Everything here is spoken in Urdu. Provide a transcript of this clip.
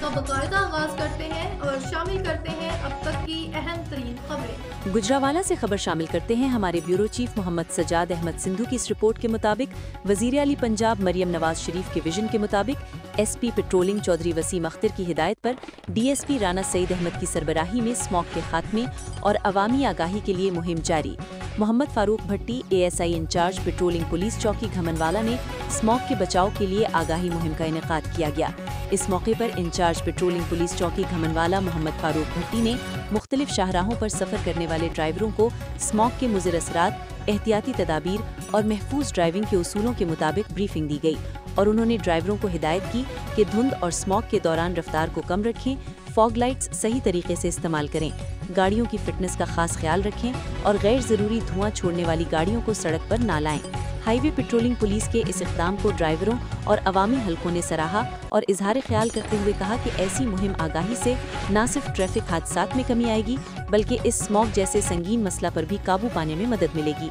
کا باقاعدہ آغاز کرتے ہیں اور شامل کرتے ہیں اب تک کی اہم ترین خبریں۔ گجراوالا سے خبر شامل کرتے ہیں ہمارے بیورو چیف محمد سجاد احمد سندھو کی اس رپورٹ کے مطابق وزیر اعلی پنجاب مریم نواز شریف کے ویژن کے مطابق S P patrolling Chaudhry Waseem Akhtar کی ہدایت پر D S P Rana Saeed Ahmed کی سربراہی میں اسموگ کے خاتمے اور عوامی آگاہی کے لیے مہم جاری۔ Muhammad Farooq Bhatti A S I in charge patrolling police چوکی گھمنوالا نے اسموگ کے بچاؤ کے لیے آگاہی مہم کا انعقاد کیا گیا۔ اس موقع پر انچارج پیٹرولنگ پولیس چوکی گھمنوالا محمد فاروق بھٹی نے مختلف شاہراہوں پر سفر کرنے والے ڈرائیوروں کو اسموگ کے مضر اثرات، احتیاطی تدابیر اور محفوظ ڈرائیونگ کے اصولوں کے مطابق بریفنگ دی گئی اور انہوں نے ڈرائیوروں کو ہدایت کی کہ دھند اور اسموگ کے دوران رفتار کو کم رکھیں، فوگ لائٹس صحیح طریقے سے استعمال کریں، گاڑیوں کی فٹنس کا خاص خیال رکھیں اور غیر ضروری دھواں چھوڑنے والی گاڑیوں کو سڑک پر نہ لائیں۔ ہائی وے پیٹرولنگ پولیس کے اس اقدام کو ڈرائیوروں اور عوامی حلقوں نے سراہا اور اظہار خیال کرتے ہوئے کہا کہ ایسی مہم آگاہی سے نہ صرف ٹریفک حادثات میں کمی آئے گی بلکہ اس اسموگ جیسے سنگین مسئلہ پر بھی قابو پانے میں مدد ملے گی۔